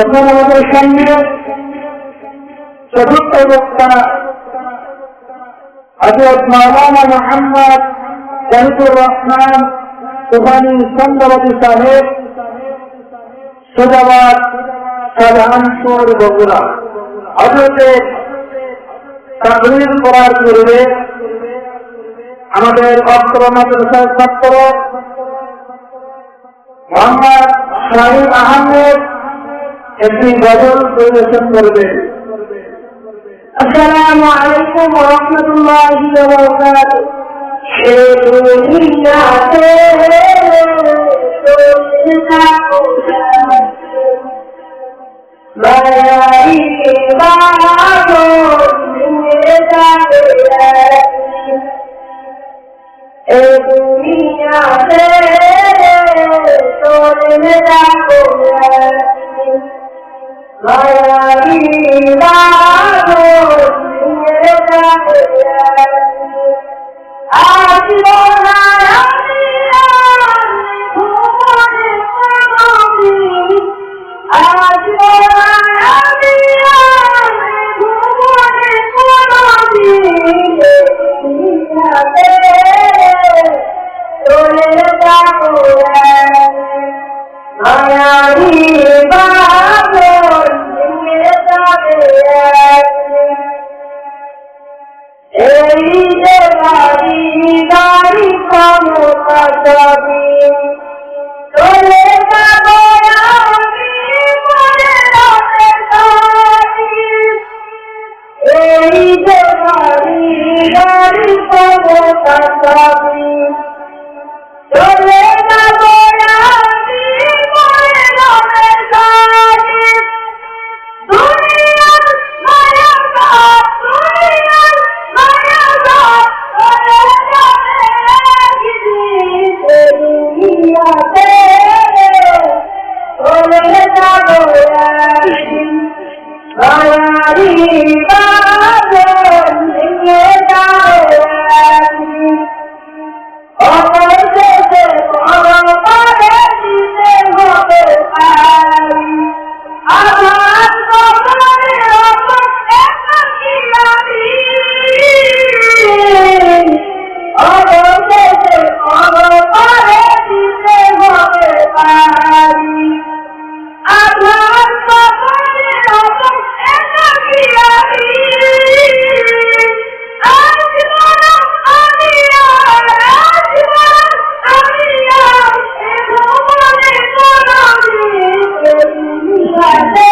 এখন আমাদের সামনে চতুর্থ বক্তা হযরত মাওলানা মুহাম্মদ শরীফুর রহমান সুবহানী চন্দ্রবতী সাহেব, সুজাবাদ, শাহজাহানপুর, বগুড়া। হযরতের তাকরীর করার পূর্বে আমাদের অত্র মাদ্রাসার ছাত্র মোহাম্মদ শাহিদ আহমেদ একটি গজল পরিবেশন করবে। আসসালামু আলাইকুম ওয়া রাহমাতুল্লাহি ওয়া বারাকাতুহু। সে দুনিয়াতে মায়াই বাদো নিয়ে যাবে এ দুনিয়াতে চলে যাবো মায়াই বাদো নিয়ে যাবে আসিব না আমি ভুবনে কোনদিন, আসিব না আমি ভুবনে কোনদিন, দুনিয়াতে চলে যাবো মায়াই বাদো নিয়ে যাবে এই যে গাড়ি গাড়ি ক্ষমতা যাবি চলে যাবো আমি মনে রাতে গাড়ি, এই যে গাড়ি গাড়ি ক্ষমতা যাবি চলে যাবো আমি মনে রাতে গাড়ি, দুনিয়ার মায়া দুনিয়ার মায়া চলে যাবে একদিন, দুনিয়াতে চলে যাবো একদিন মায়ারি বাদো নিয়ে যাবে একদিন, অবশেষে পরপারে দিতে হবে পারি, আমার কবরে একাকী আমি, অবশেষে পরপারে দিতে হবে পারি, আমার কবরে একাকী আমি, আসিব না আমি আসিব না আমি এ ভুবনে কোনদিন, দুনিয়াতে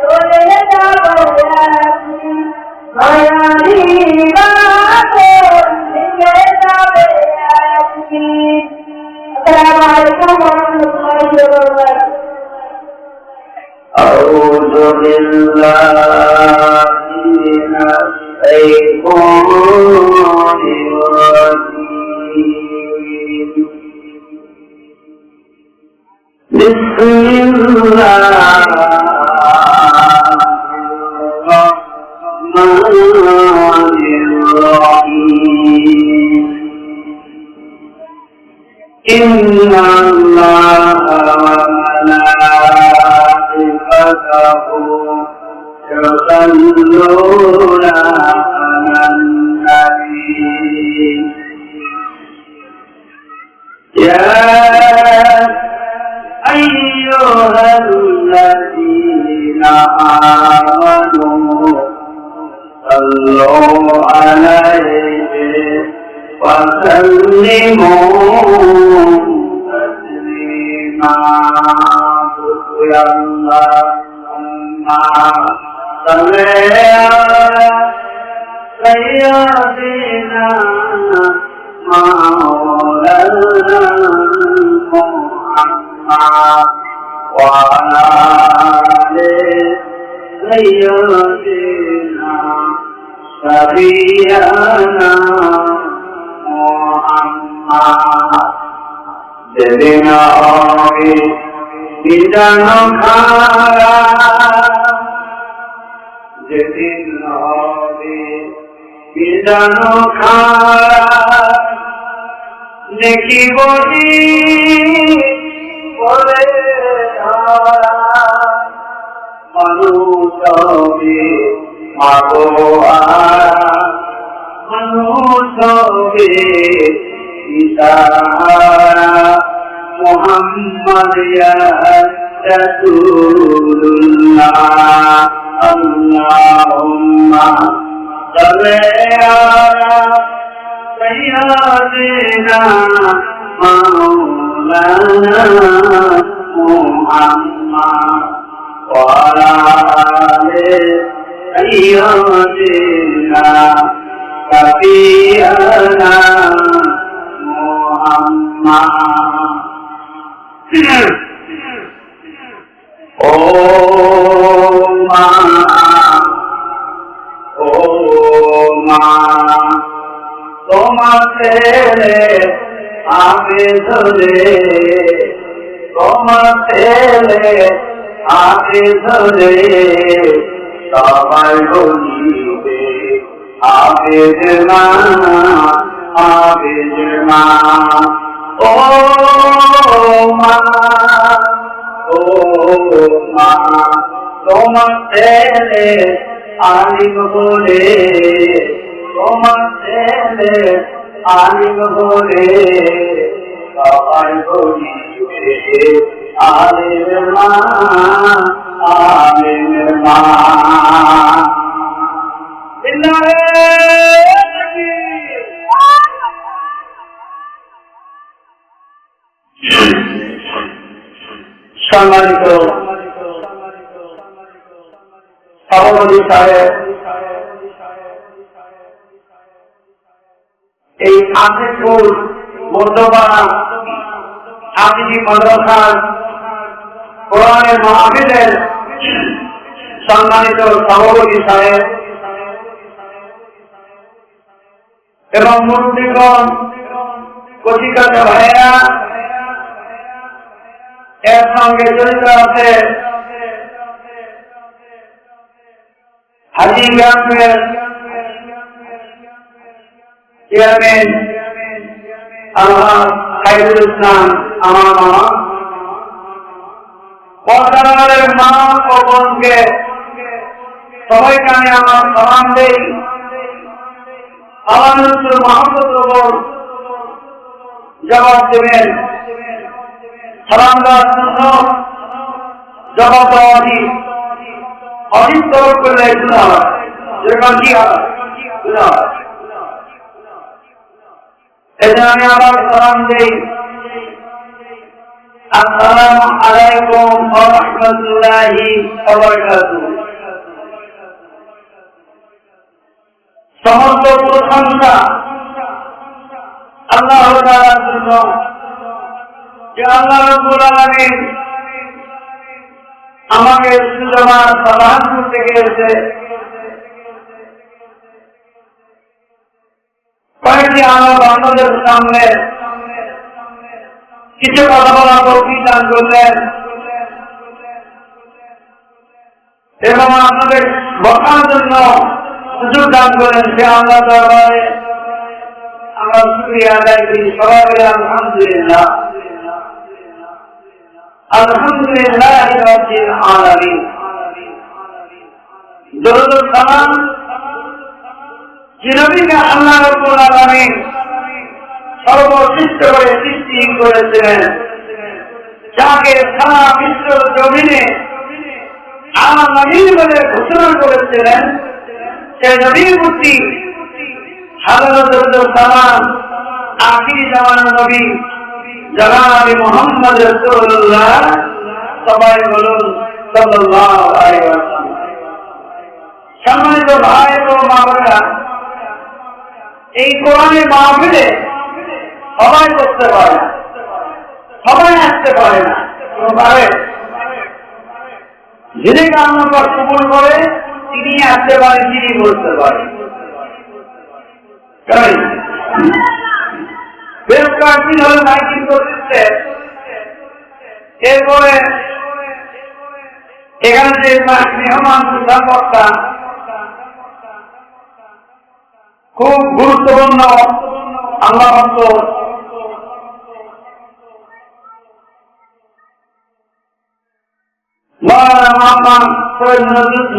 চলে যাবো একদিন মায়ারি বাদো নিয়ে যাবে একদিন। আসসালামু আলাইকুম ওয়া রাহমাতুল্লাহি ওয়া বারাকাতুহু। আউযু বিল্লাহি মিনাশ শাইতানির রাজীম। বিসমিল্লাহির রাহমানির রাহিম। ইন্নাল্লাহা ওয়া মালাইকাতাহু ইউসাল্লুনা আলান নাবী। ইয়া আইয়ুহাল্লাযীনা আমানু সাল্লু আলাইহি ওয়া সাল্লিমু তাসলিমা। ইয়া আল্লাহুম্মা সাল্লি আলা সাইয়্যিদিনা মাওলানা মুহাম্মদ ওয়া আলা আলি সাইয়্যিদিনা সাবিয়ানা মুহাম্মদ। যেদিন হবে বিজানো খারা, যেদিন হবে বিজানো খারা, দেখিব বলে মানুষ হবে মাগোয়া মানুষ হবে ইশারা মুহাম্মদ ইয়া রাসূলুল্লাহ আল্লাহুম্মা সাল্লি আলা সাইয়্যিদিনা মাওলানা মুহাম্মদ ওয়া আলা আলি সাইয়্যিদিনা সাফিয়ানা মুহাম্মদ ও মা তোমার ছেলে আমি ধরে তোমার ছেলে আমি ধরে সবাই বলিবে আবেদ মা আবেদ মা ও মা ও মা তোমার ছেলে আলিম বলে তোমার ছেলে আলিম বলে সবাই বলিবে আলিম মা আলিম মা সম্মানিত সভাপতি সাহেব, এই আজিপুর মধ্যপাড়া আজিজি মাদ্রাসার কোরআনের মাহফিলের সম্মানিত সভাপতি সাহেব এবং মুরব্বীগণ, কচিকাচা ভাইয়েরা, এর সঙ্গে জড়িত আছে হাজী গ্রামের চেয়ারম্যান খাইরুল ইসলাম আমার মামা, পর্দারের মা ও বোনকে সবাইকে আমি আমার সালাম দেই। আমার মহব্বত ওপর জবাব দেবেন। সালাম দেওয়ার জন্য জবাব দেওয়া অধিক তরফ করলে গুণা হয়, যেরকম কি হয় গুণা হয়। এজন্য আমি আবার সালাম দেই, আসসালামু আলাইকুম ওয়া রাহমাতুল্লাহি ওয়া বারাকাতুহু। সমস্ত প্রশংসা আল্লাহ তাআলার জন্য, যে আল্লাহ রাব্বুল আলামিন আমাকে সুজমার সালামপুর থেকে এসে কয়েকটি আমার বান্ধবের সামনে কিছু কথা বলার তৌফিক দান করলেন এবং আপনাদের বসার জন্য সুযোগ দান করেন। সে আল্লাহ দরবারে আমরা শুকরিয়া আদায় করি। সবাই বলে আলহামদুলিল্লাহ, আলহামদুলিল্লাহ রাব্বিল আলামিন। দরুদ ও সালাম যে নবীকে আল্লাহ রাব্বুল আলামিন সর্বশ্রেষ্ঠ করে সৃষ্টি করেছিলেন, যাকে সারা বিশ্ব জমিনে আমার নবী বলে ঘোষণা করেছিলেন, সে নবীর প্রতি হাজার দরুদ ও সালাম আখিরি জামানার নবী জনাব মুহাম্মদ রাসূলুল্লাহ, সবাই বলুন সাল্লাল্লাহু আলাইহি ওয়াসাল্লাম। সম্মানিত ভাই ও মা বোনেরা, এই কোরআনের মাহফিলে সবাই করতে পারে না, সবাই আসতে পারে না, পারে যিনি কামনা কবুল করে তিনি আসতে পারেন, তিনি বলতে পারেন। বেশ কয়েকদিন হলে মাইকিং করতেছে, এরপরে এখানে যে মেহমান প্রধান বক্তা খুব গুরুত্বপূর্ণ আল্লাহ ভক্ত মাওলানা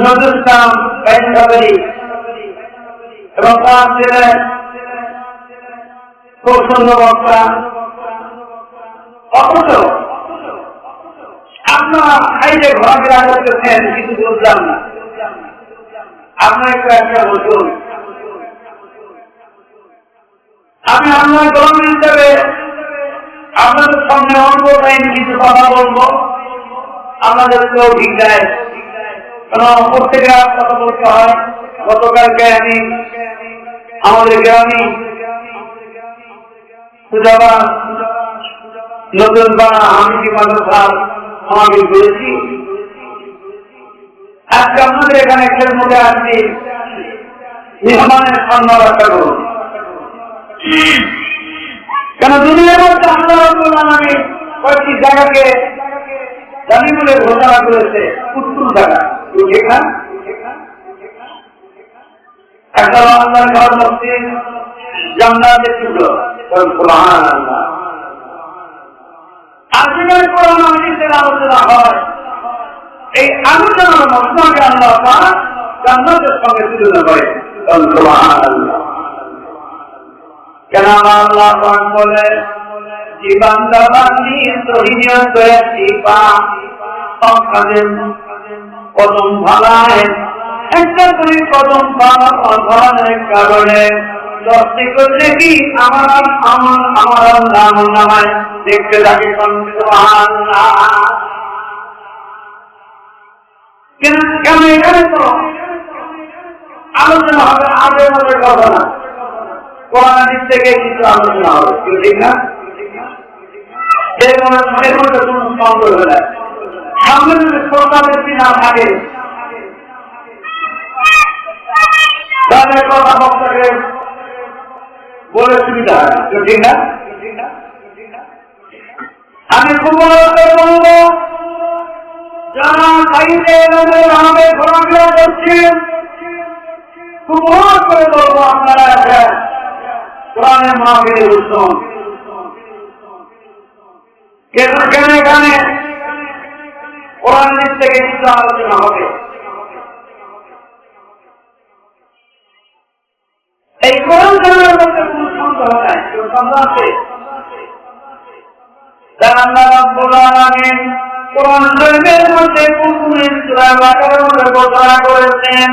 নজরুল ইসলাম বাইনসাগরী এবং তার ছেলে খুব সুন্দর বক্তা। অথচ আপনারা হাইটে ঘোরাফেরা করতেছেন, কিছু বুঝলাম না। আপনার একটু একটা বলুন, আমি আপনার কর্মী হিসেবে আপনাদের সামনে অল্প টাইম কিছু কথা বলবো, আপনাদের কেউ ঠিক দেয়, কারণ প্রত্যেকে কথা বলতে হয়। গতকালকে আমি আমাদের গ্রামে নতুন পাড়া হামিদি মাদ্রাসার সমাবেশ করেছি। আজকে আপনাদের এখানে খেলমুখে আসছি, মেহমানের সম্মান রক্ষা করুন। কেন দুনিয়ার মধ্যে আল্লাহ আমি কয়েকটি জায়গাকে জানি বলে ঘোষণা করেছে, উত্তর জায়গা যেখানে একটা আল্লাহর ঘর মসজিদ জান্নাতের টুকরো। সুবহানাল্লাহ। আজকের কোরআন হাদিসের আলোচনা হয়, এই আলোচনার মধ্যে আল্লাহ পাক জান্নাতের সঙ্গে তুলনা করে। সুবহানাল্লাহ। কেন আল্লাহ পাক বলে জীবন দাবানি তহিনিয়া তয়াতি পা সংকাদের কদম ভালায় একটা করে কদম ভালার কারণে দশটি করলে কি আমার নাম নামায় দেখতে লাগে। কেন এখানে তো আলোচনা হবে আগের মতো কথা না, কোরআন হাদিস থেকে কিছু আলোচনা হবে, ঠিক না? এর মধ্যে কোনো সন্দেহ হবে। সামনে যদি সরকারের কি না থাকে তাহলে কথা বক্তাকে বলে সুবিধা হয়, ঠিক না? আমি খুব বলবো, যারা বাইরে আমাদের ঘোরাফেরা করছেন, খুব করে বলবো আপনারা কোরআনের মাহফিলে বসুন। কেন এখানে কোরআন থেকে কিছু আলোচনা হবে। এই কোরআন জানার মধ্যে কোন সন্দেহ নাই, কেউ সন্দেহ আছে? আল্লাহ রাব্বুল আলামিন কোরআন শরীফের মধ্যে কুরআনের সূরা বাকারার মধ্যে ঘোষণা করেছেন,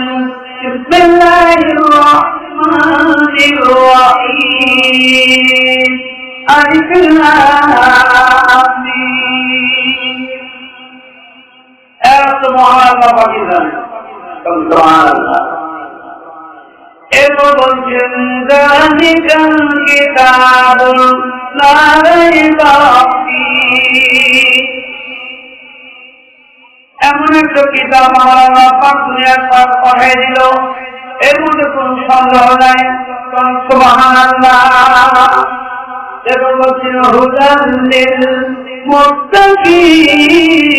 বিসমিল্লাহির রাহমানির রাহিম, আলিফ লাম মিম। এত মহান পাকিস্তান, সুবহানাল্লাহ। এরপর বলছেন যালিকাল কিতাবুল লা রাইবা ফীহি, এমন একটা কিতাব আল্লাহ পাক দুনিয়ার পাক পাঠিয়ে দিল, এর মধ্যে কোন সন্দেহ নাই। সুবহানাল্লাহ। এরপর বলছেন হুদাল লিল মুত্তাকিন,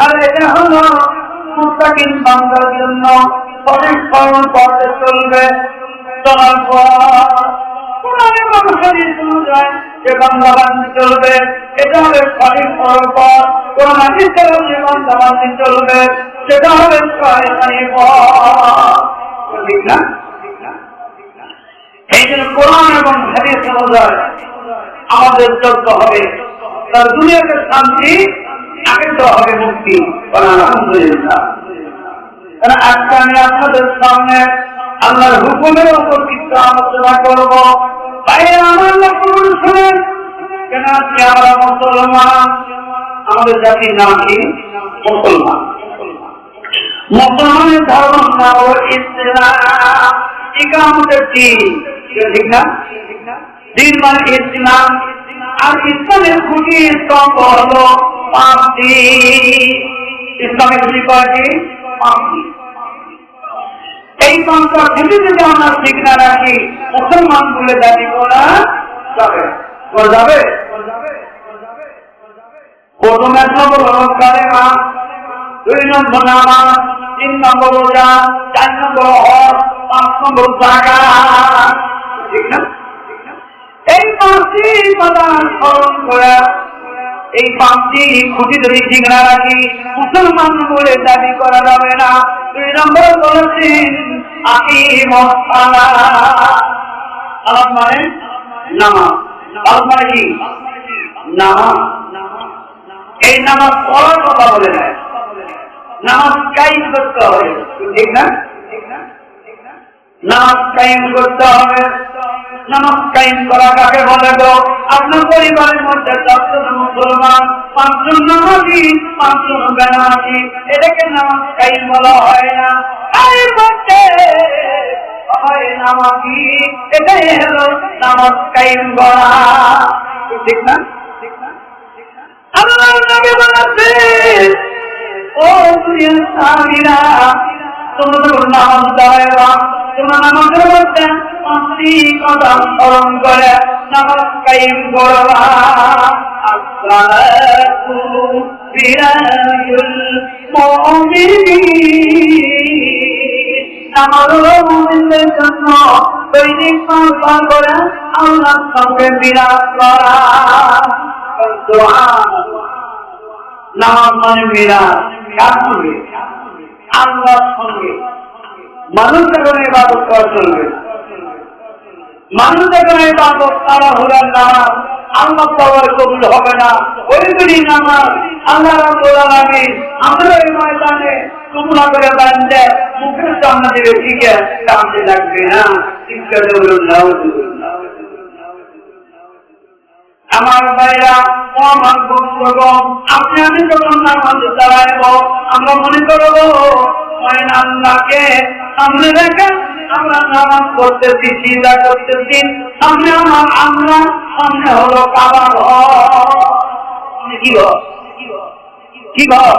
আর এটা হলো মুত্তাকিন বান্দার জন্য সঠিক কর্ম করতে চলবে। চলার পর কোরআনের অনুসারী অনুযায়ী যে বান্দা বান্দি চলবে, এটা হবে সঠিক করার পর। কোরআন হাদিসের যে বান্দা বান্দি চলবে, সেটা হবে সঠিক পথ, ঠিক না? এই জন্য কোরআন এবং হাদিস অনুযায়ী আমাদের চলতে হবে, তার দুনিয়াতে শান্তি, আগে তো হবে মুক্তি। আলহামদুলিল্লাহ। আজকে আমি আপনাদের সামনে আল্লাহর হুকুমের উপর কিছু আলোচনা করব। বাইরে আমার লক্ষ্য শুনেন, কেন আজকে আমরা মুসলমান, আমাদের জাতির নাম কি? মুসলমান। মুসলমানের ধর্ম নাম হল ইসলাম, ইকামতের দিন, ঠিক না? দিন মানে ইসলাম। আর ইসলামের খুঁটি স্তম্ভ হল পাঁচটি। ইসলামের খুঁটি কয়টি? পাঁচটি। এই পাঁচটা খুঁটি যদি আমরা ঠিক না রাখি, মুসলমান বলে দাবি করা যাবে যাবে। প্রথম 1 নম্বর হল কালেমা, 2 নম্বর নামাজ, 3 নম্বর রোজা, 4 নম্বর হজ, 5 নম্বর যাকাত, ঠিক না? এই পাঁচটি কথা স্মরণ করে এই 5টি খুঁটি যদি ঠিক না রাখি মুসলমান বলে দাবি করা যাবে না। 2 নম্বর বলেছেন সালাত মানে নামাজ। সালাত মানে কি? নামাজ। এই নামাজ পড়ার কথা বলে না, নামাজ কায়েম করতে হবে, ঠিক না? নামাজ কায়েম করতে হবে। নামাজ কায়েম করা কাকে বলে? তো আপনার পরিবারের মধ্যে 10 জন মুসলমান, 5 জন নামাজি, 5 জন বেনামাজি, এটাকে নামাজ কায়েম বলা হয় না। এর মধ্যে হয় নামাজি, এটাই হলো নামাজ কায়েম করা, ঠিক না? আল্লাহ নবী বলেছেন, ও দুনিয়ার স্বামীরা, তোমরা নামাজ দাঁড়াইবা, তোমরা নামাজের মধ্যে 5টি কথা স্মরণ করে নামাজ কায়েম করবা। আসসালাতু বিরাজুল মুমিনিন, নামাজ হলো মুমিনদের জন্য দৈনিক 5 বার করে আল্লাহর সঙ্গে বিরাজ করা। নামাজ মানে মিলাদ, কার সঙ্গে? আল্লাহর সঙ্গে। মানুষ যখন ইবাদত করা চলবে, মানুষ যখন ইবাদত তারা হলেন নামাজ, আল্লাহ পাওয়ার কবুল হবে না। ওইগুলি নামাজ আল্লাহ রাব্বুল আলামিন আমরা এই ময়দানে তোমরা করে বান্ধে মুখের সামনে দিবে, ঠিক আছে, কামতে লাগবে না, শিক্ষা দেবেন না। আমার ভাইরা, ও আমার বন্ধুগণ, আপনি আমি যখন নামাজ দাঁড়াইব, আমরা মনে করব ওই আল্লাহকে সামনে রেখে আমরা নামাজ করতেছি, সিজদা করতেছি, সামনে আমার আল্লাহ, সামনে হলো কাবা ঘর। কি ঘর? কি ঘর?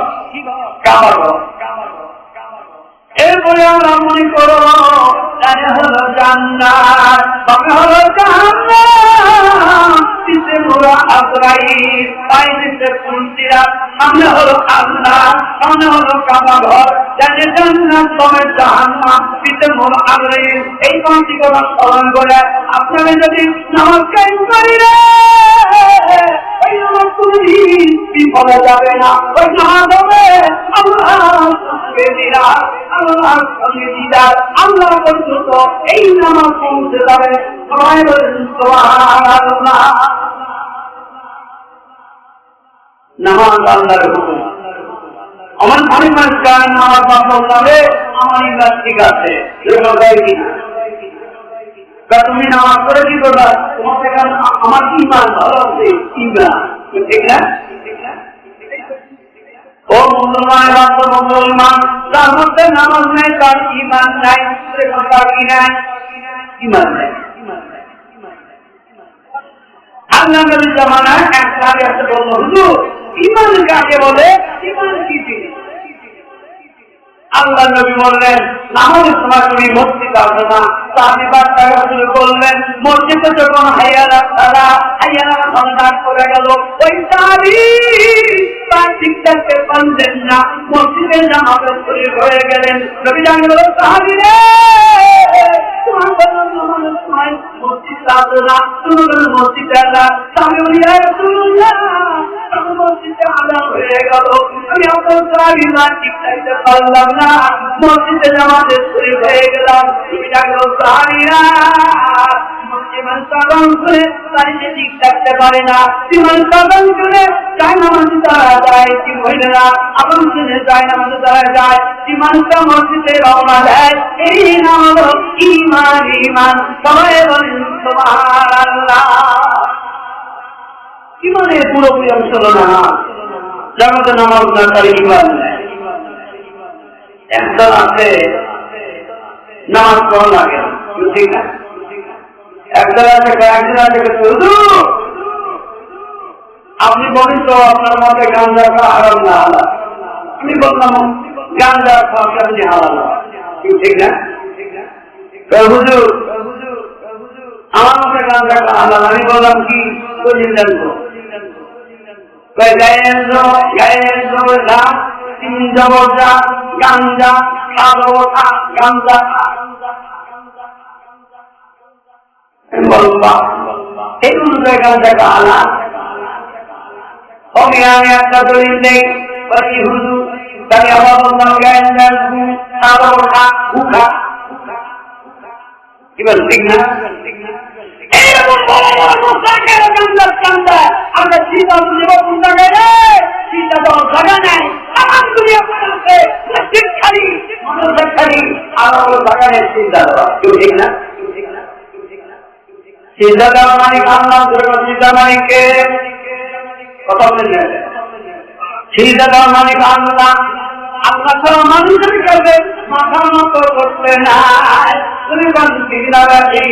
কাবা ঘর। এরপরে আমরা মনে করব হলো জান্নাত, তবে হলো জান্নাত, পিছে মোরা আজরাইল, পাইছে কুলসিরা, সামনে হলো আল্লাহ, সামনে হলো কাবা ঘর, জানে জান্নাত, তবে জাহান্নাম, পিছে মোরা আজরাইল। এই 5টি কথা স্মরণ করে আপনারা যদি নামাজ কায়েম করি রে, ওই নামাজ কোনদিন বিফলে যাবে না। ওই নামাজ হবে আল্লাহর সঙ্গে মিলাদ, আল্লাহর সঙ্গে দিদার, আল্লাহ পর্যন্ত এই নামাজ পৌঁছে যাবে। সবাই বলেন সুবহানাল্লাহ। নামাজ আল্লাহর হুকুম। আমার পরিমাণ কার নামাজ পড়তে আমার ইমান ঠিক আছে, তুমি নামাজ করে কি করবা? তোমাকে আমার ইমান ভালো আছে, ইমান, ঠিক না? ও মুসলমান, মুসলমান তার মধ্যে নামাজ নেই, তার ইমান নাই, তার কি নাই? ইমান নাই। আল্লাহ নবীর জামানায় এক সাহাবী এসে বলল, হুজুর, ইমান কাকে বলে? ইমান কি জিনিস? আল্লাহ নবী বললেন, নামাজের সময় তুমি মসজিদ আসবে না। সাহাবী বার্তা শুরু করলেন, মসজিদে যখন হাইয়া আলাস সালাহ, হাইয়া আলাস সালাহ করে গেল, ওই সাহাবী তার ঠিক থাকতে পারলেন না, মসজিদে নামাজে শরীক হয়ে গেলেন। নবী জানলেন, সাহাবী রে, তোমার বললাম নামাজের সময় মসজিদ আসবে না, তুমি মসজিদে আলা। সাহাবী বলি, ইয়া রাসূলুল্লাহ, আমি মসজিদে আলা হয়ে গেল, আমি আপনার সাহাবী না ঠিক থাকতে পারলাম না, মসজিদে নামাজে শরীক হয়ে গেলাম। তুমি জানলো সাহাবীরা ইমান সাধন করে তারিখে ঠিক থাকতে পারে না, ইমান সাধন করে চায় নামাজে তারা যায়, কি হইলে না আপন শুনে যায় নামাজে তারা যায়, ইমানটা মসজিদে রওনা দেয়। এই নাম হলো ইমান। ইমান, সবাই বলেন সুবহানাল্লাহ। ইমানের পুরোপুরি অংশ হলো নামাজ। জগতে নামাজ না তার ইমান নেই। একদল আছে নামাজ পড়া লাগে, ঠিক না? একদল আছে, একজন আছে, আপনি বলেন তো আপনার মধ্যে গাঁজা খাওয়া হারাম না হালাল? আমি বললাম গাঁজা খাওয়া কেমনি হালাল, ঠিক না? হুজুর, আমার মধ্যে গাঁজা খাওয়া হালাল। আমি বললাম কি বলছেন জানবো? গাঞ্জা খাবো, গাঞ্জা বলবা এই অনুযায়ী গাঞ্জা খাওয়া। আমি একটা দলিল নেই বাকি হুজুর তাই আমার বললাম জ্ঞান জ্ঞান উঠা কি বল ঠিক না এইরকম বড় বড় মুসাকের গঙ্গার কান্দা আমরা চিন্তা করব কোনটা গেলে চিন্তা তো জায়গা নাই আমার দুনিয়া পড়ছে শিক্ষারি শিক্ষারি আর ওর জায়গা নেই চিন্তা ঠিক না চিন্তা দেওয়া মানে আল্লাহ চিন্তা মানে কে কথা বলেন চিন্তা দেওয়া মানে আল্লাহ আল্লাহ ছাড়া মানুষের কাছে মাথা নত করতে নাই তুমি চিন্তা রাখি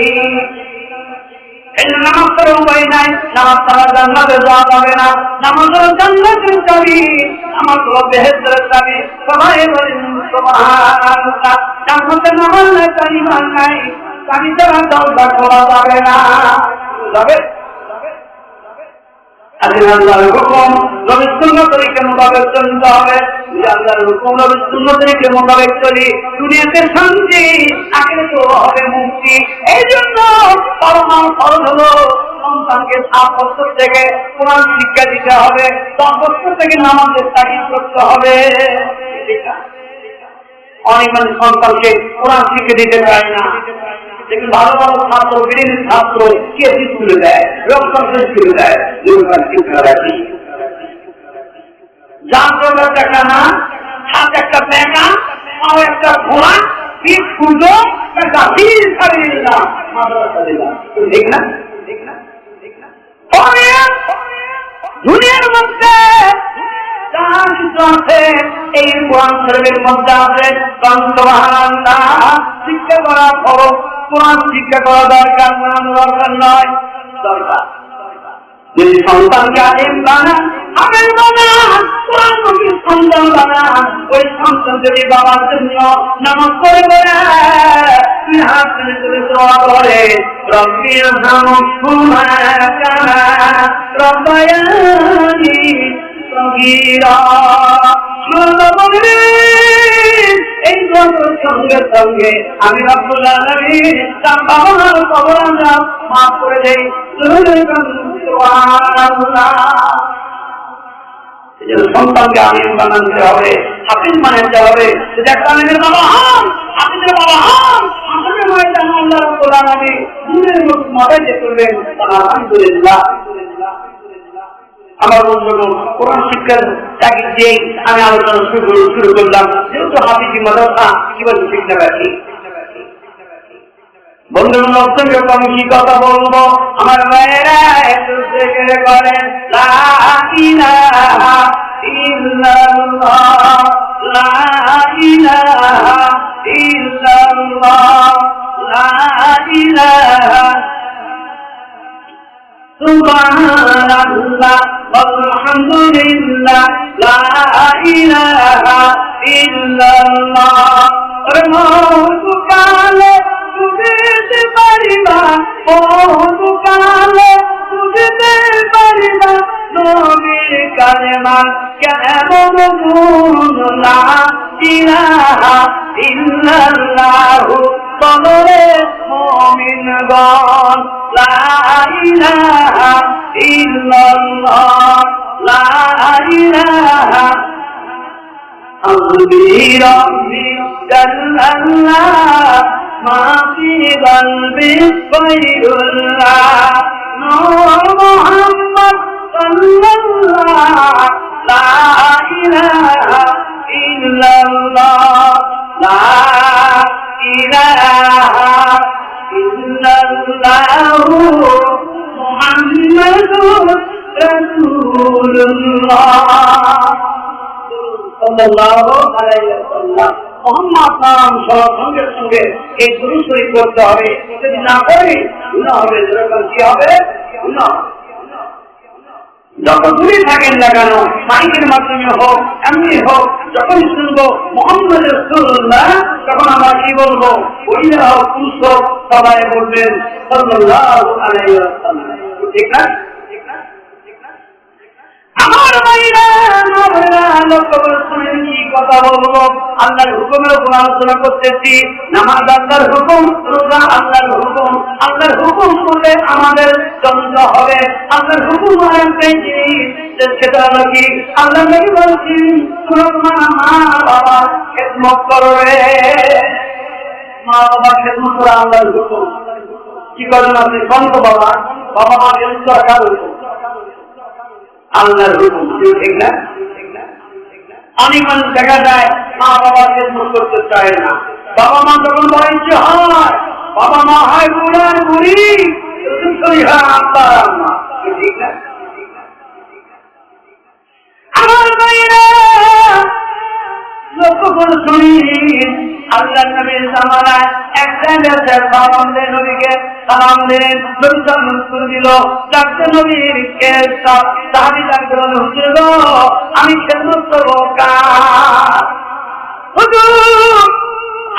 নামাজ ছাড়া উপায় নাই নামাজ ছাড়া জান্নাতে যাওয়া যাবে না নামাজ হলো জান্নাতের চাবি নামাজ হলো বেহেশতের চাবি সবাই বলেন সুবহানাল্লাহ জান্নাতে নামাজ নাই চাবি নাই চাবি ছাড়া দরজা খোলা যাবে না যাবে আল্লাহর হুকুম নবীর সুন্নাহ তরিকা মোতাবেক চলতে হবে আল্লাহর হুকুম নবীর সুন্নাহ তরিকা মোতাবেক চলি দুনিয়াতে শান্তি আখিরাতে হবে মুক্তি এইজন্য পরমাণ ফরজ হলো সন্তানকে 7 বছর থেকে কোরআন শিক্ষা দিতে হবে 10 বছর থেকে নামাজের তাকিদ করতে হবে অনেক মানুষ সন্তানকে কোরআন শিক্ষা দিতে পারে না लेकिन भालो भालो छात्र विभिन्न छात्रों के स्कूल है रक्षा स्कूल है जो शिक्षा रहती जानते हो कहना हाथ एक पैका और एक घोड़ा एक फूलो का तीन खरीदना मादरसा देना देखना देखना देखना और दुनिया मध्य এই কোরআন শরীফের মধ্যে আছে সুবহানাল্লাহ শিক্ষা করা খরচ কোরআন শিক্ষা করা দরকার না দরকার নয় দরকার যদি সন্তানকে আলেম বানা আলেম বানা কোরআন নবীর সন্তান বানা ওই সন্তান যদি বাবার জন্য নামাজ পড়ে বলে তুই হাত তুলে তুলে দোয়া করে রব্বি রহমহুমা কামা রব্বায়ানি সগীরা এই সঙ্গে সঙ্গে আমি রব্বুল আলামিন তার বাবার কবর আমরা মাফ করে দেই সুবহানাল্লাহ এই সন্তানকে আলিম বানাতে হবে হাফিজ বানাতে হবে যদি একটা আলিমের বাবা হন হাফিজের বাবা হন হাফিজের ময়দান আল্লাহ রাব্বুল আলামিন দুনিয়ার মধ্যে মাথায় করবেন আলহামদুলিল্লাহ আমার বন্ধুগণ কোরআন শিক্ষার তাগিদ দিয়ে আমি আলোচনা শুরু করলাম যেহেতু হাফিজি মাদ্রাসা কিভাবে শিক্ষা রাখি বন্ধুগণ অত্যন্ত আমি কি কথা বলবো আমার ভাইয়েরা একটু জিকির করেন লা ইলাহা ইল্লাল্লাহ লা ইলাহা ইল্লাল্লাহ লা ইলাহা সুবহানাল্লাহ আলহামদুলিল্লাহ লা ইলাহা ইল্লাল্লাহ রহমতুকালে বুঝতে পারিবা ও দুকালে বুঝতে পারিবা নবীর কালেমা কেমন লা ইলাহা ইল্লাল্লাহ বলে মুমিনগণ লা ইলাহা ইল্লাল্লাহ লা ইলাহা ربي جل الله ما في قلبي غير الله نور محمد صلى الله لا إله إلا الله لا إله إلا الله محمد رسول الله সাল্লাল্লাহু আলাইহি ওয়াসাল্লাম মুহাম্মদ নাম সঙ্গে সঙ্গে এই দুরূদ শরীফ পড়তে হবে যদি না করি গুনাহ হবে যেরকম কি হবে গুনাহ যত দূরে থাকেন না কেন মাইকের মাধ্যমে হোক এমনি হোক যখন শুনবো মুহাম্মদ রাসূলুল্লাহ তখন আমরা কি বলবো ওইরা হোক পুরুষ হোক সবাই বলবেন সাল্লাল্লাহু আলাইহি ওয়াসাল্লাম ঠিক না আমার ভাইরা কি কথা বলবো আল্লাহর হুকুমের উপর আলোচনা করতেছি নামাজ আল্লাহর হুকুম রোজা আল্লাহর হুকুম আল্লাহর হুকুম করলে আমাদের চলতে হবে আল্লাহর হুকুম সেটা হলো কি আল্লাহ নবী বলছেন তোমার মা বাবা খেদমত করো রে, মা বাবা খেদমত করে আল্লাহর হুকুম। কি করেন আপনি সন্ত বাবা, বাবা মা খেদমত করা কার হুকুম? আল্লাহর হুকুম, ঠিক না? অনেক মানুষ দেখা যায় মা বাবা খেদমত করতে চায় না। বাবা মা যখন বয়স হয়, বাবা মা হয় বুড়ার বুড়ি, হয় আল্লাহ আম্মা, ঠিক না? আমার ভাইরা লক্ষ্য করে শুনি, আল্লাহ নবীর জামানায় একজন সালাম দেন, নবীকে সালাম দিলেন, নবী সালাম করে দিল, ডাক্তার নবীর সাহাবী ডাক্তার হুজুর গো আমি খেদমত করবো কার? হুজুর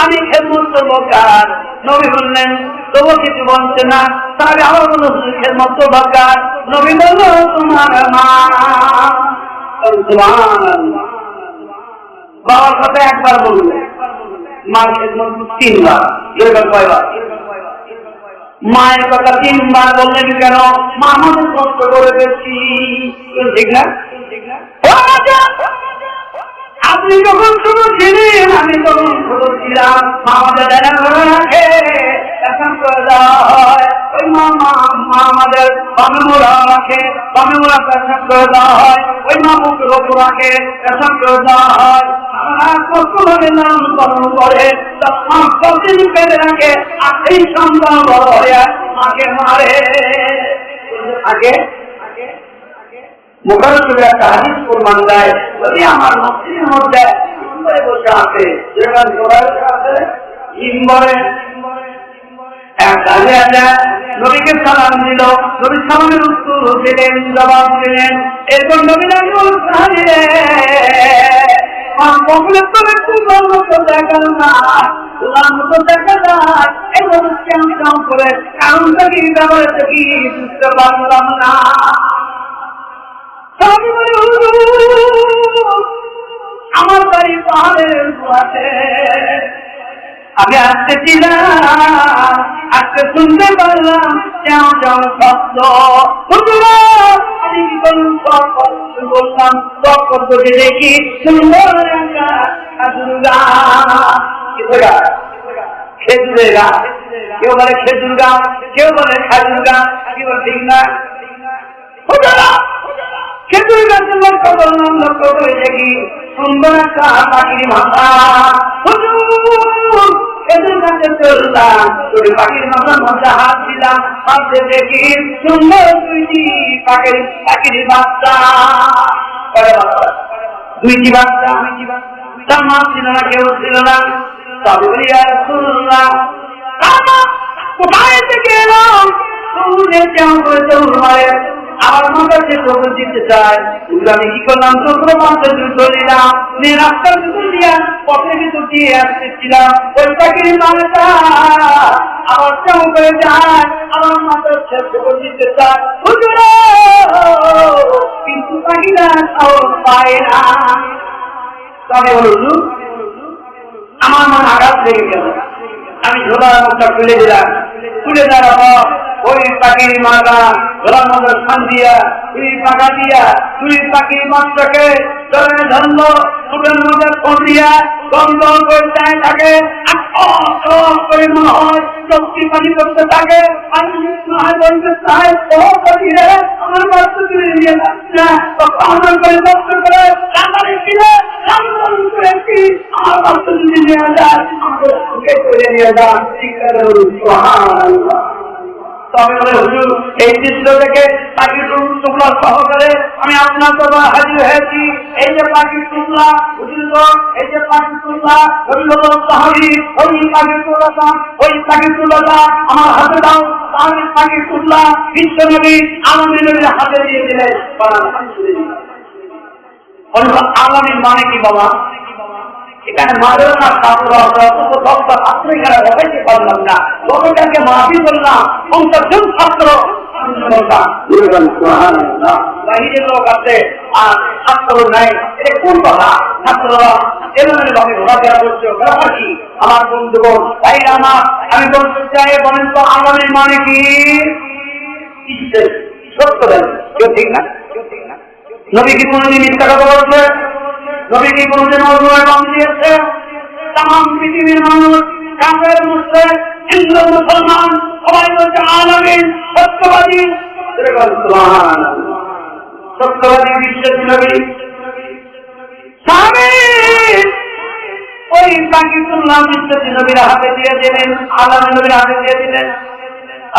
আমি খেদমত করবো কার? নবী বললেন তবু কিছু বলছে না, তাহলে আমার মনে হচ্ছে খেদমত করবো কার? নবী বলল তোমার মা। বাবার কথা একবার বলবে, মার খেদমত 3 বার, এবার কয়বার? মায়ের কথা 3 বার বললেন কেন? মা আমাদের কষ্ট করে বেশি, ঠিক না? আপনি যখন ছোট ছিলেন, আমি তখন ছোট ছিলাম, আমাদের রাখে এখন করে দেওয়া হয়, ওই মা আমাদের বামে মোড়া রাখে, বামে মোড়া পেশাব করে দেওয়া হয়, ওই মা মুখের ওপর রাখে পেশাব করে দেওয়া হয়। কষ্ট ভাবে নাম কর্ম করে প্রতিদিন পেটে রাখে, আর এই সন্তান বড় হয়ে মাকে মারে। আগে মুখরসুরে একটা হাদিস প্রমাণ দেয়, যদি আমার মসজিদের মধ্যে ইম্বরে বসে আছে, ইম্বরে নবীকে সালাম দিল, নবী সালামের উত্তর দিলেন, জবাব দিলেন, এরপর নবী পকেটের তলে কুমার মতো দেখা না, কুমার মতো দেখা যায়, এবার কেমন করে কারণটা কি ব্যাপারটা কি বুঝতে পারলাম না। আমার বাড়ি পাহাড়ের গুহাতে, আমি আসতেছিলাম, আজকে শুনতে পারলাম যেমন যেমন শব্দ। আমি কি করলাম? বললাম সব করতে দেখি সুন্দর খেজুর গাছ, খেজুরের গাছ, কেউ বলে খেজুর গাছ, কেউ বলে খেজুর গাছ, কি বলে ঠিক না? খেজুর গাছের লক্ষ্য করলাম, লক্ষ্য করে দেখি সুন্দর একটা পাখির মাথা। খেজুর গাছে চললাম, পাখির মাথার মধ্যে হাত দিলাম, হাতে দেখি সুন্দর 2টি পাখির বাচ্চা, 2টি বাচ্চা। তার মা ছিল না, কেউ ছিল না। তবে বলি রাসূলুল্লাহ কোথায় থেকে এলাম? কেমন করে চলুন মারে আমার মাথার যে প্রবল দিতে চায়, আমি কি করলাম? চোখের মাথা জুতো নিলাম, নিয়ে রাস্তার ভিতর দিয়ে পথের ভিতর দিয়ে আসতেছিলাম, ওই পাখির মাথা আমার কেমন করে যায়, আমার মাথার প্রবল দিতে চায়, কিন্তু পাখিরা সাহস পায় না। তবে বলুন আমার মন আঘাত লেগে গেল, আমি ঝোলার মুখটা খুলে দিলাম, খুলে দেওয়ার ওই পাখির মাথা ঘোড়ার মধ্যে স্থান দিয়া, তুই পাখা দিয়া, তুই পাখির মাছটাকে জলে ধরল, উঠের মধ্যে ফোন দিয়া গন্ধ করে চায় থাকে, করে মনে হয় শক্তি পানি করতে থাকে। আমি বলতে চাই ও পাখিরে আমার বাচ্চা তুলে নিয়ে যাচ্ছে, আমার করে নষ্ট করে রান্নারে ফিরে রান্নার করেছি, আমার বাচ্চা তুলে নিয়ে যান, আমাদের সুখে করে নিয়ে যান, শিক্ষা সুবহানাল্লাহ। তবে বলে হুজুর এই চিত্র থেকে পাখির টুকরা সহকারে আমি আপনার কথা হাজির হয়েছি। এই যে পাখির টুকরা হুজুর, এই যে পাখির টুকরা সাহাবী, ওই পাখির টুকরাটা, ওই পাখির টুকরাটা আমার হাতে দাও। তাহলে পাখির টুকরা বিশ্ব নবী আলামী নবীর হাতে দিয়ে দিলেন। আলামীর মানে কি বাবা? এখানে মাদ্রাসা ছাত্র হবাইতে পারলাম না, গতকালকে মাফি করলাম 50 ছাত্র বাহিরের লোক আছে আর ছাত্র নাই, এটা কোন কথা? ছাত্ররা এমনি ভাবে ঘোরাফেরা করছে, কি আমার বন্ধুগণ তাই আমার আমি বলতে চাই, বলেন তো আলামের মানে কি? সত্য দেন, কেউ ঠিক না, কেউ ঠিক না। নবী কি কোনদিন মিথ্যা কথা বলছে? নবী কি কোনদিন অন্যায় কম দিয়েছে? তাম পৃথিবীর মানুষ, কাফের মুসলিম, হিন্দু মুসলমান সবাই বলছে আলামিন সত্যবাদী। সত্যবাদী বিশ্বাসী নবী। ওই পাকিস্তান বিশ্বাসী নবীর হাতে দিয়ে দিলেন, আলামিন নবীর হাতে দিয়ে দিলেন।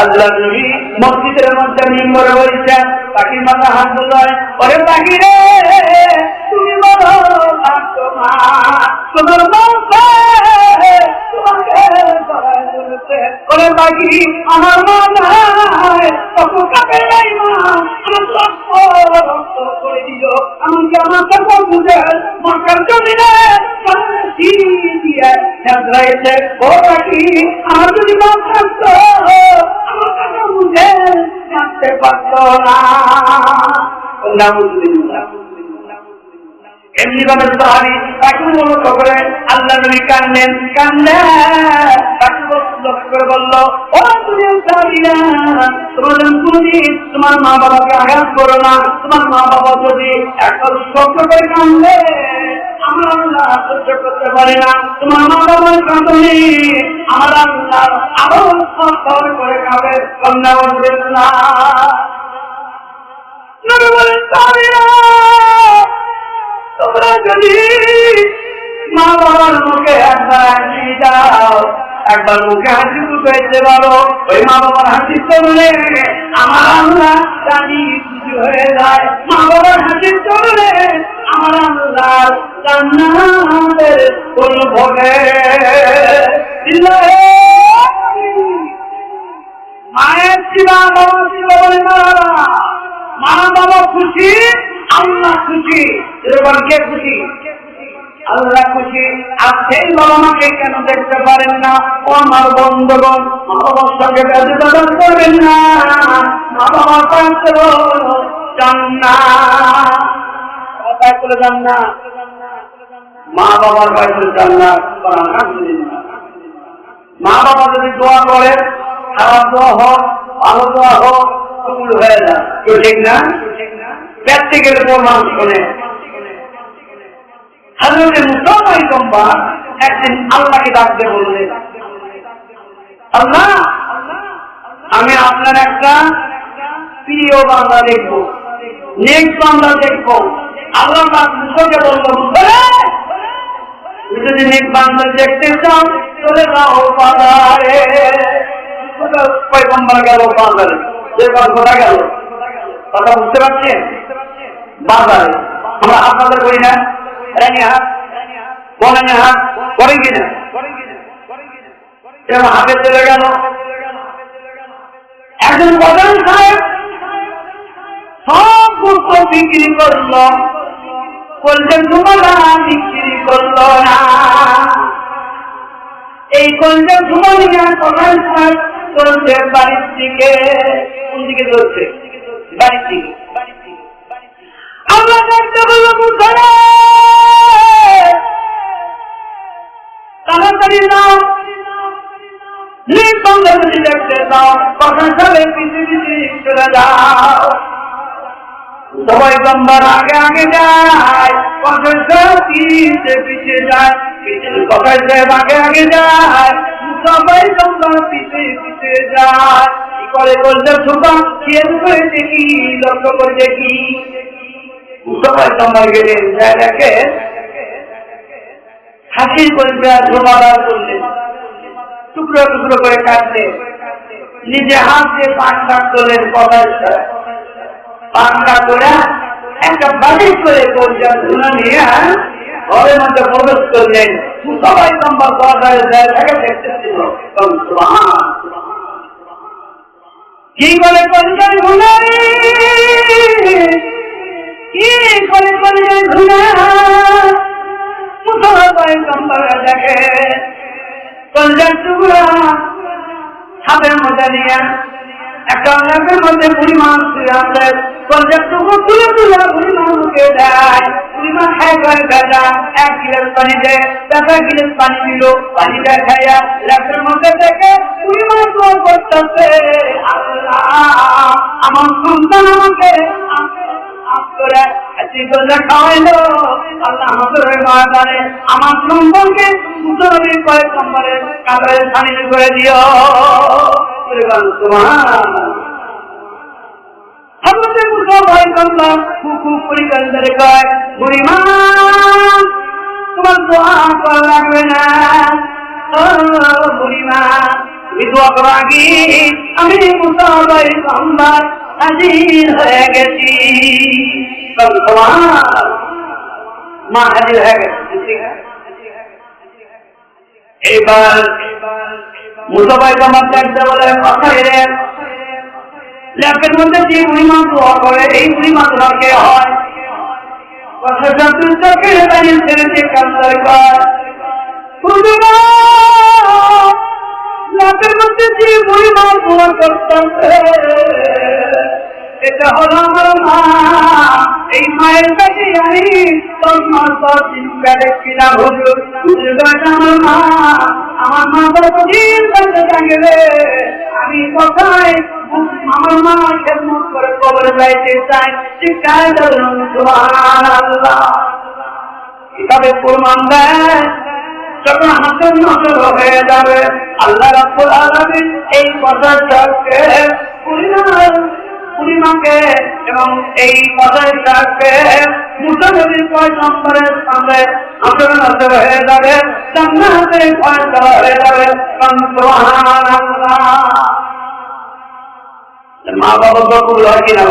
আল্লাহ নবী মসজিদের মধ্যে মিম্বরে বলছেন, পাখির মাথা হাত ধরে, ওরে পাখি রে তুমি বলো তোমার ওরে পাখি আমার মাথায় কত কাপে নাই মা, আমার রক্ত রক্ত করে দিল, এমনকি আমার কাছে বুঝে মক্কার জমিনে দিয়ে রয়েছে। ও পাখি আমার যদি মা থাকতো আমার কাছে বুঝে জানতে পারত না। এমনি ভাবে সাহাবী তাকে মনে করে আল্লাহ নবী কান্দেন, লক্ষ্য করে বলল, ও তুমি সাহাবীরা তোমাদের কোনদিন তোমার মা বাবাকে আঘাত করো না। তোমার মা বাবা যদি একটা শব্দ করে কান্দে আমার আল্লাহ সহ্য করতে পারে না। তোমার মা বাবার কাঁদনে আমার আল্লাহ আরো সহ্য করে খাবে। কন্যা বলবেন না। নবী বলেন সাহাবীরা তোমরা যদি মা বাবার মুখে একবার হাসি দাও, একবার মুখে হাসি ফুটাইতে পারো, ওই মা বাবার হাসি চললে আমার আল্লাহ জানি খুশি হয়ে যায়। মা বাবার হাসি চললে আমার আল্লাহ জান্নাতের ফুল ভোগে। মায়ের শিবা বাবা শিবা বলে মা বাবা খুশি, আল্লাহ খুশি। এরকম কে খুশি? আল্লাহ খুশি। আর সেই বাবা মাকে কেন দেখতে পারেন না? ও আমার বন্ধুগণ, মা বাবার সঙ্গে ব্যবধান করবেন না। মা বাবার পাশে জান্নাত, কথায় করে জান্নাত, মা বাবার পাশে জান্নাত। মা বাবা যদি দোয়া করে, খারাপ দোয়া হোক ভালো দোয়া হোক কবুল হয়ে যায়, কেউ ঠিক না? প্র্যাকটিক্যাল প্রমাণ শুনে হযরত মুসা পয়গম্বর একদিন আল্লাহকে ডাকতে বললেন, আল্লাহ আমি আপনার একটা প্রিয় বান্দা দেখবো, নেক্সট বান্দা দেখবো। আল্লাহ মুসাকে বলল, তুমি যদি নেক্সট বান্দা দেখতে চাও চলে যাও বাজারে। পয়গম্বর গেল বাজারে। যে কথা গেল কথা বুঝতে পারছেন? বাজারে আমরা আপনাদের করি না, বলেন হাত করেন কিনা? হাতে চলে গেল একজন বাজার সাহেব, সব গুরুত্ব বিক্রি করলো, বলছেন তোমারা বিক্রি করলো না। এই কলজা ধুমানিয়া বাজার সাহেব চলছে বাড়ির দিকে। কোন দিকে চলছে? বাড়ির দিকে। আমরা দেখতে বলবো তাড়াতাড়ি নাও, যদি দেখতে দাও কথা চলে পিছিয়ে চলে যাও। সবাই গম্বার আগে আগে যায়, কথা পিছিয়ে যায়, কথা আগে আগে যায়, সবাই গম্বার পিছিয়ে যায়। কি করে বলছে ছোটা খেয়ে করে দেখি, লক্ষ্য করে দেখি। সবাই গম্বার গেলে যায় দেখে হাসি করবে আর ধোমাদার করলে টুকরো টুকরো করে কাটলে নিজে হাত দিয়ে পানটা তোলেন, পানটা করে একটা বাড়ি করে করছেন ধুনা নিয়ে ঘরের মধ্যে প্রবেশ করলেন। সবাই নম্বর দরকারে যায় তাকে দেখতেছিল। কি করে করছেন ধুনা, কি করে করছেন ধুনা, দেখে কলজার টুকরা হাতের মধ্যে নিয়ে একটা অনেকের মধ্যে পরিমাণ আছে, কলজার টুকরো তুলে তুলে পরিমাণকে দেয়। পরিমাণ খাই করে ভেজা 1 গিলাস পানি দেয়, 1 গিলাস পানি দিল, পানিটা খাইয়া রাতের মধ্যে থেকে পরিমাণ করতেছে, আল্লাহ আমার সন্তান আমাকে মাফ করে খাওয়াইলো। আল্লাহ আমাদের ময়দানে আমার সম্পর্কে মুসলমানের কয়েক নম্বরে কাতারে সামিল করে দিও। আমাদের মুসলমান করলাম খুব পরিবার কয় বুড়িমা তোমার দোয়া করা লাগবে না। বুড়িমা তুমি দোয়া করার আগে আমি মুসলমান হাজির হয়ে গেছি। মা হাজির হয়ে গেছে। এবার মুসলমান আমার দেখতে বলে কথা এলেন ল্যাপের মধ্যে যে বুড়িমা দোয়া করে এই বুড়িমা তোমার কে হয়? চোখের দাঁড়িয়ে ছেড়েছে কান্দার কর ল্যাপের মধ্যে যে বুড়িমা দোয়া করতাম এটা হলো আমার মা। এই মায়ের কাছে আমি কিনা হুজুর আমার মা। আমার মা কতদিন থাকবে আমি কোথায় আমার মা খেদমত করে কবরে যাইতে চাই। কিভাবে প্রমাণ দেয় যখন হাতের নজর হয়ে যাবে আল্লাহ রাব্বুল আলামিন এই কথাটাকে পূর্ণিমাকে এবং এই কথাটাকে মুসলমানের কয় নম্বরের সামনে হাতের নজর হয়ে যাবে জান্নাতের ফয়সালা হয়ে যাবে। সুবহানাল্লাহ। মা বাবা তো কবুল হয় কিনা?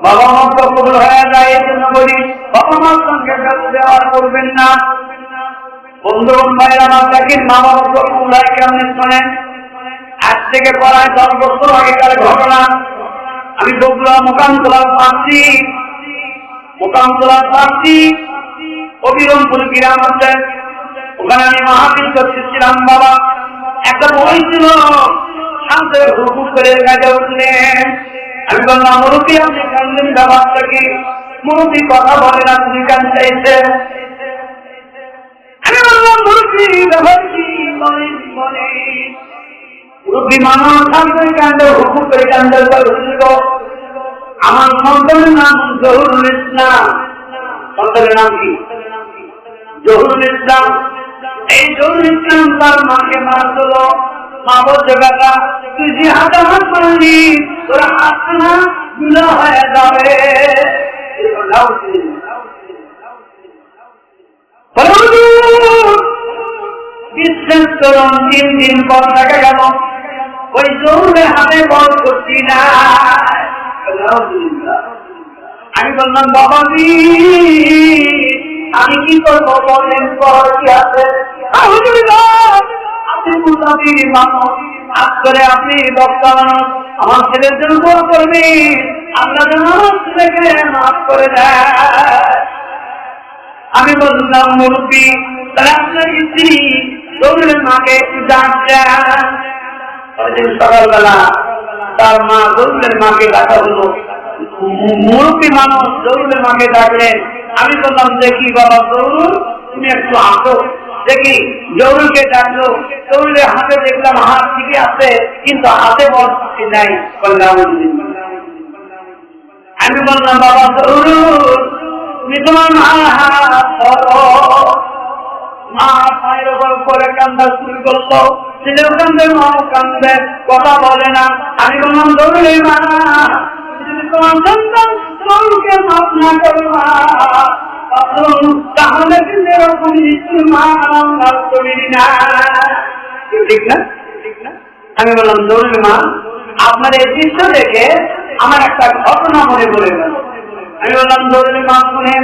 বাবা মা তো কবুল হয়ে যায়। এই জন্য বলি বাবা মার সঙ্গে ব্যবহার করবেন না। বন্ধু ভাইরা আমার দেখেন মা বাবা তো কবুল হয় কেমন শোনেন। আজ থেকে প্রায় 10 বছর আগেকার ঘটনা। আমি বগুড়া মোকামতলার পাশি অবিরমপুর গ্রাম আছে, ওখানে আমি মাহফিল করতেছিলাম। বাবা একটা বই ছিল শান্তে হুকুম করে গাজা উঠলেন। আমি বললাম মুরব্বী আপনি কান্দেন ব্যাপারটা কি? মুরব্বী কথা বলে না, তুমি কান চাইছে। আমি বললাম মুরব্বী ব্যাপার কি বলে মুরব্বী মানুষ শান্তে কান্দে হুকুম করে কান্দে হুজুর আমার সন্তানের নাম জহুরুল ইসলাম। সন্তানের নাম কি? জহুরুল ইসলাম। এই জহুরুল ইসলাম তার মাকে মারছিল। মা বলছে বেটা তুই যে হাত মারলি তোর হাত না গুলা হয়ে যাবে। বিশ্বাস করুন 3 দিন পর দেখা গেল ওই জহুরের হাতে বল করছি না। আমি বললাম বাবাজি আমি কি করবো বলেন কি আছে? আপনি মুসাফির মানুষ আজ করে আপনি বক্তা মানুষ আমার ছেলের জন্য দোয়া করবি আল্লাহ যেন আমার ছেলেকে মাফ করে দেয়। আমি বললাম মুরব্বী তাহলে আপনার স্ত্রী জহুরের মাকে একটু ডাকছেন। সকালবেলা তার মা জহুরের মাকে ডাকা হলো। মুরব্বী মানুষ জহুরের মাকে ডাকলেন। আমি বললাম দেখি বাবা জহুর তুমি একটু আসো দেখি। জহুরকে ডাকলো। জহুরের হাতে দেখলাম হাত ঠিকই আছে কিন্তু হাতে বল নাই। আমি বললাম বাবা জহুর তুমি তোমার মা পায়ের উপর করে কান্দা শুরু করলো। ছেলেও কান্দে মাও কান্দে কথা বলে না। আমি বললাম জহুরের মা তোমার সন্তান জহুরকে মাফ না করবা তাহলে কিন্তু এরকম ঠিক না? আমি বললাম জহুরের মা আপনার এই দৃশ্য দেখে আমার একটা ঘটনা মনে পড়ে গেল। আমি বললাম জহুরের মা শুনেন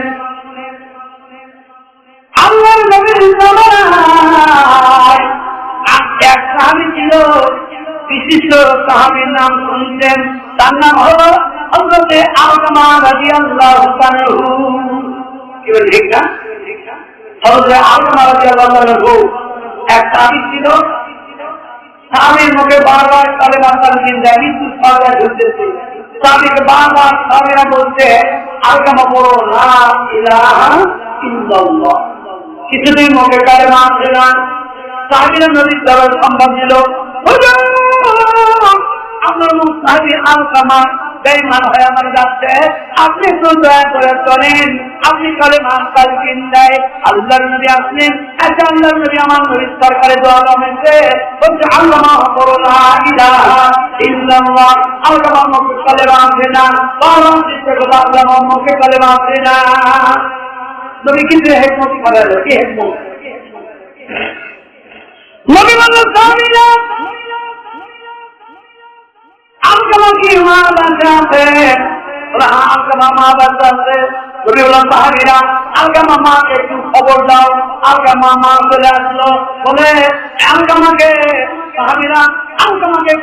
আল্লাহর নবীর জামানায় এক সাহাবী ছিল, বিশিষ্ট সাহাবীর নাম শুনতেন, তার নাম হলো হযরতে আলকামা রাদিয়াল্লাহু তাআলা। কি বলে ঠিক না? হযরতে আলকামা রাদিয়াল্লাহু তাআলা এক সাহাবী ছিল। সাহাবীর মুখে বারবার কালেমা তালকিন দেয়, মৃত্যু সরকার ঢুকতেছে। সাহাবীকে বারবার সাহাবীরা বলছে আলকামা বলো লা ইলাহা ইল্লাল্লাহ। কিছুদিন মুখে কালেমা আসে না। সাহাবীরা নবীর দরবারে সংবাদ দিল আপনার মুখ সাহাবী আলকামা বেঈমান হয়ে আমার যাচ্ছে, আপনি একটু দয়া করে চলেন, আপনি কালেমা তালকিন দেয়। আল্লাহর নবী আসলেন, আচ্ছা আল্লাহর নবী আমার নবী সরকারে দোয়া রমেছে বলছে আল্লামা করো লা ইলাহা ইল্লাল্লাহ। আল্লাহ মুখে কালেমা আসে না, বারবার চেষ্টা করলে আল্লাহ মুখে কালেমা আসে না। নবী কিন্তু হিকমত করে, কি হিকমত? নবী বললেন সাহাবীরা আলকামা কি মা বাচ্চা আছে? বলে হ্যাঁ আলকামা মা বাচ্চা আছে। নবী বললেন সাহাবীরা আলকামা মাকে একটু খবর দাও। আলকামা মা চলে আসলো, বলে আলকামাকে, সাহাবীরা আলকামাকে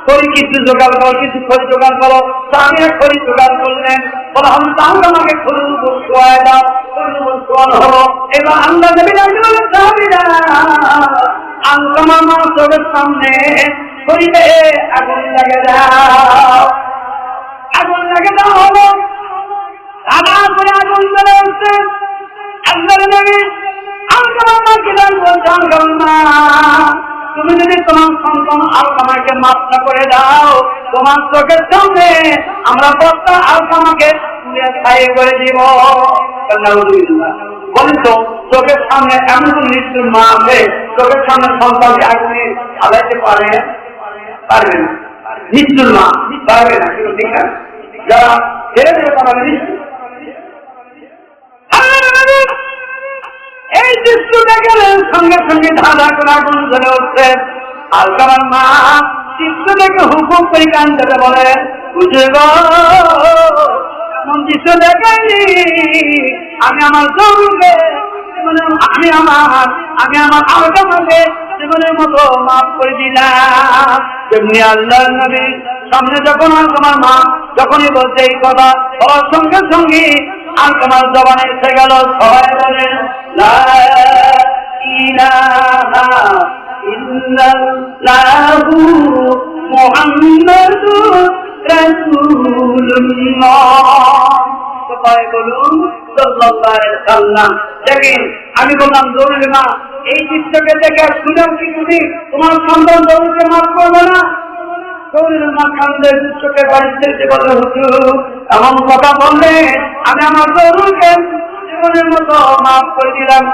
খড়ি কিছু জোগাড় করো, কিছু খড়ি জোগাড় করো। সাহাবীরা খড়ি জোগাড় করলেন, বলে আমি আলকামাকে খড়ির উপর শোয়ায় দাও। খড়ির উপর শোয়ানো হলো। এবার আল্লাহ নবী বললেন সাহাবীরা আলকামা মা চোখের সামনে খড়িতে আগুন লাগে দাও, আগুন লাগে দাও হলো। আবার করে আগুন চলে উঠছে। আল্লাহর নবী আলকামা মাকে বলছে আলকামা তুমি যদি তোমার সন্তান আলকামাকে মাফ না করে দাও, তোমার চোখের সামনে আমরা বস্তা আলকামাকে তুলে ছাই করে দিব। বলেন তো চোখের সামনে এমন কোন নিশ্চয় মা আছে চোখের সামনে সন্তানকে আগুনে জ্বালাইতে পারে? পারবে না। নিশ্চয় মা পারবে না, কিন্তু ঠিক আছে যারা ছেড়ে দেবে তারা নিশ্চয়। এই দৃশ্যটা গেলেন সঙ্গে সঙ্গে ধাঁধা করে আগুন জ্বলে উঠছে। আলকামার মা দৃশ্য দেখে হুকুম করে কান্দতে বলে বুঝে গো এমন দৃশ্য দেখাইনি আমি আমার জরুরকে আমি আমার আলকামাকে জীবনের মতো মাফ করে দিলাম। তেমনি আল্লাহর নবী সামনে যখন আলকামার মা যখনই বলছে এই কথা সবার সঙ্গে সঙ্গে আলকামার জবানে এসে গেল সবাই বলেন লা ইলাহা ইল্লাল্লাহু মুহাম্মাদুর রাসূলুল্লাহ। সবাই বলুন সাল্লাল্লাহু আলাইহি ওয়াসাল্লাম। দেখেন আমি বললাম জরুরি মা এই দৃশ্যকে দেখে শুনেও কি তুমি তোমার সন্তান জরুরিকে মাফ করবে না? চোখের বাড়িতে বলে হুজুর এমন কথা বললে আমি আমার জরুরকে জীবনের মতো মাফ করে দিলাম।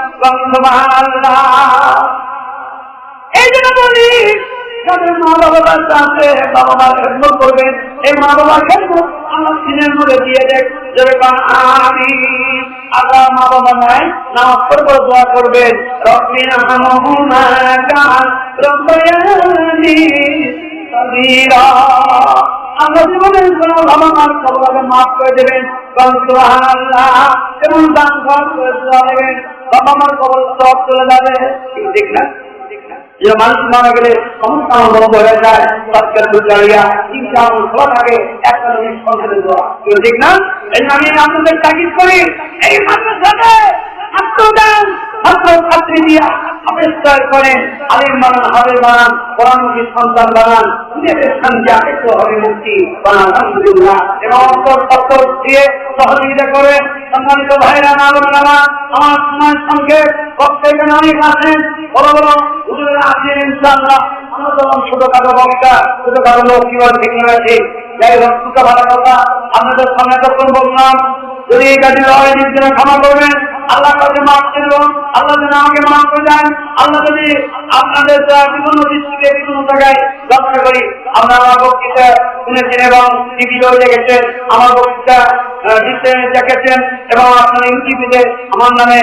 এই জন্য বলি যাদের মা বাবা বাচ্চা আছে বাবা মার খেদমত করবেন, এই মা বাবার খেদমত আমার দিনের মধ্যে দিয়ে দেখ যাবে। আমি আল্লাহ মা বাবা নাই নামাজ পড়বো দোয়া করবেন রব্বিনা হামহুমা কামা রাব্বায়ানি সগীরা। আল্লাহ জীবনের কোন বাবা মার কবরকে মাফ করে দেবেন। সুবহানাল্লাহ এমন দান করে দোয়া দেবেন বাবা মার কবর সব চলে যাবে। ঠিক না? যে মানুষ মারা গেলে সমস্ত আমার বন্ধ হয়ে যায় সরকার দুজারিয়া তিনটা আমার সবার আগে একটা নবীর সন্ধানে দেওয়া। ঠিক না? এই আমি আপনাদের তাগিদ করি এই মাদ্রাসাতে ছাত্রদান ছাত্র ছাত্রী দিয়া আবিষ্কার করেন আলিম বানান হাফেজ বানান কোরআনমুখী সন্তান বানান নিজেদের শান্তি আকিত হবে মুক্তি বানান আলহামদুলিল্লাহ। এবং অন্তর দিয়ে সহযোগিতা করে সম্মানিত ভাইরা আলমেরা আমার সময় সংক্ষেপ প্রত্যেকে অনেক আছেন বড় বড় হুজুরেরা আছেন ইনশাআল্লাহ। আমরা যখন ছোটখাটো বক্তা ছোটখাটো লোক কিভাবে ঠিক হয়েছে যাই হোক দুটো ভালো কথা আপনাদের সামনে তখন বললাম যদি এই কাজে নিজের জন্য ক্ষমা করবেন আল্লাহ কাছে মাফ করব, আল্লাহ যেন আমাকে মাফ করে দেন। আল্লাহ যদি আপনাদের বিভিন্ন দৃষ্টিতে বিভিন্ন জায়গায় লক্ষ্য করি আপনারা আমার বক্তৃতা শুনেছেন এবং টিভিতেও দেখেছেন, আমার বক্তৃতা দেখেছেন এবং আপনারা ইউটিউবে আমার নামে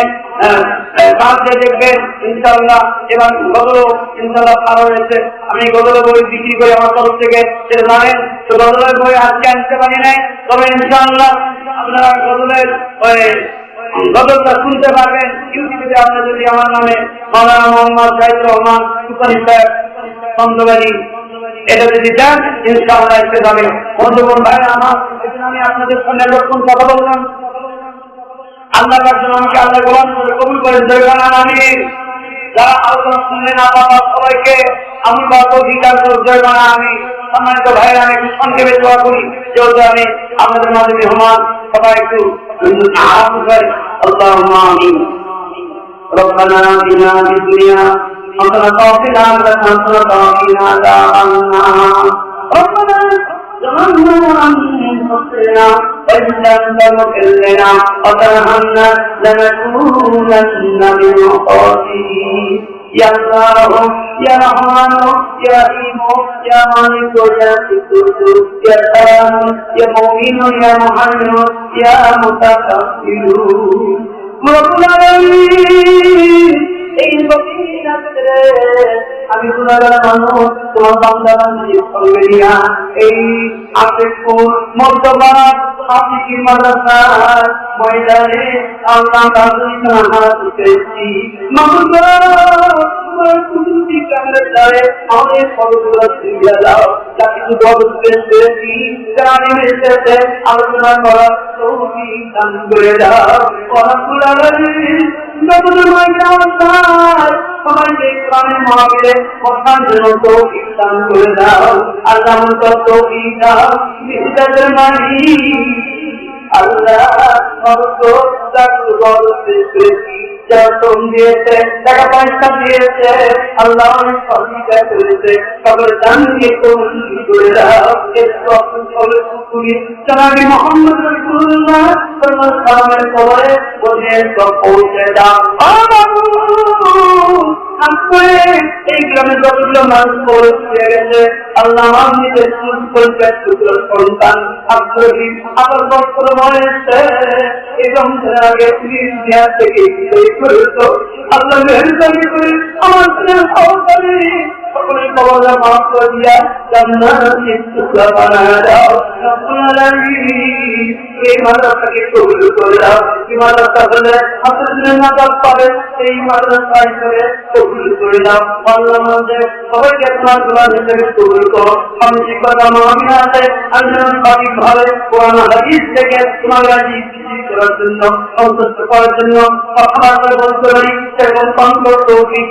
দেখবেন ইনশাআল্লাহ। এবং গজল ইনশাআল্লাহ ভালো হয়েছে। আমি গজলের বই বিক্রি করি আমার তরফ থেকে, সেটা জানেন। তো গজলের বই আজকে আনতে পারি নাই, তবে ইনশাআল্লাহ আপনারা গজলের গজলটা শুনতে পারবেন ইউটিউবে। আপনারা যদি আমার নামে মাওলানা মোহাম্মদ জাহিদ রহমান সুপারি সাহেব সন্ধ্যবাড়ি এটা যদি দেন ইনশাআল্লাহ এসে যাবে। বন্ধুগণ ভাইরা আমার, আমি আপনাদের সামনে যখন কথা বললাম আল্লাহ আমাকে আল্লাহ গোলাম করে কবুল করেন। আমিন। যারা আলোচনা শুনলেন আল্লাহ সবাইকে আমি বাদ অধিকার জয় বানা। আমি সম্মানিত ভাইরা আমি একটু সংক্ষেপে দোয়া করি যেহেতু আমি আপনাদের মাঝে মেহমান, সবাই একটু আল্লাহুম্মা আমিন। রব্বানা আতিনা ফিদ দুনিয়া হাসানাতাও ওয়া ফিল আখিরাতি হাসানাতাও ওয়া কিনা আযাবান নার। রব্বানা عن أنفسنا وإن لم تغفر لنا وترحمنا لنكونن من الخاسرين يا الله يا رحمن يا رحيم يا مالك يا قدوس يا سلام يا مؤمن يا مهيمن يا متكبر رب العالمين এই বদিনাতে আমি গুনাহগার মানুষ তোমার বান্দা বান্দি করবে না এই আশিকুর মর্তবাদ হাফিজি মাদ্রাসা ময়দানে আল্লাহ তাআলা হাত উঠেছি মাহমুদ তোমার কুদরতি কামড়ে আমাদের ফলগুলো দিয়ে দাও যাতে দরদ পেয়েছি জানি মেসেছে আলোচনা করা তৌফিক দান করে দাও রব্বুল আলামিন সবাইকে কোরআনের মাহফিলে বসার জন্য তৌফিক দান করে দাও আল্লাহ তৌফিক দাও বিদাতের মালিক আল্লাহ যখন দিয়েছে টাকা পয়সা দিয়েছে আল্লাহ অনেক সহযোগিতা করেছে সকল জানকে কবুল করে দাও সকলের পুকুরি জনাবি মোহাম্মদ রাসূলুল্লাহ সাল্লাল্লাহু আলাইহি কবরে বলে সব পৌঁছে দাও এই গ্রামে যতগুলো মানুষ পৌঁছে গেছে আল্লাহ আমাদের সন্তান আগ্রহী আবার বছর হয়েছে এবং আগে থেকে আল্লাহ মেহরবানি করে আমার সহকারী সকলের কবরটা মাফ করে দিয়া জান্নাতের টুকরা বানায় দাও রব্বুল আলামিন এই মাদ্রাসাকে কবুল করে দাও এই মাদ্রাসা হলে হাফেজের নাজাত পাবে এই মাদ্রাসায় করে কবুল করে দাও আল্লাহ আমাদের সবাইকে তোমার দোয়া হিসেবে কবুল করো আমি শিক্ষা মামিনা আছে আল্লাহ সঠিক ভাবে কোরআন হাদিস থেকে তোমার রাজি করার জন্য সন্তুষ্ট করার জন্য কথাবার্তা বলতে পারি এবং কণ্ঠ তৌফিক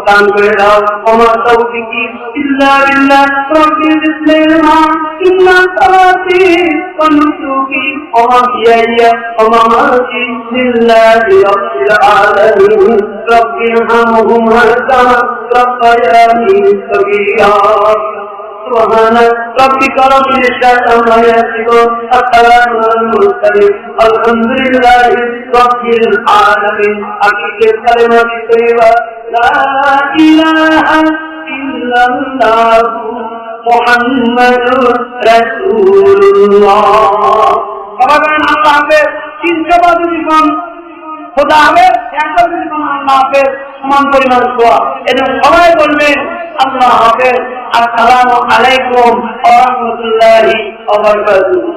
দান করে দাও আমার তৌফিকি ইল্লা বিল্লাহ রব্বিল ইসলাম ইন্না সালাতি ওয়া নুসুকি ওয়া মাহইয়া ওয়া মামাতি লিল্লাহি রাব্বিল আলামিন রাব্বিরহামহুমা কামা রাব্বায়ানি সগীরা سبحان ربك رب العزة عما يصفون السلام على المرسلين الحمد لله رب العالمين حقيقة كلمة طيبة لا إله إلا الله محمد رسول الله سبحان الله চিন্তাবাদ জীবন খোদা হবে একটা জীবন আল্লাহ হবে সমান পরিমাণ দোয়া এবং সবাই বলবেন আল্লাহ হাফেজ আসসালামু আলাইকুম ওয়া রাহমাতুল্লাহি ওয়া বারাকাতুহু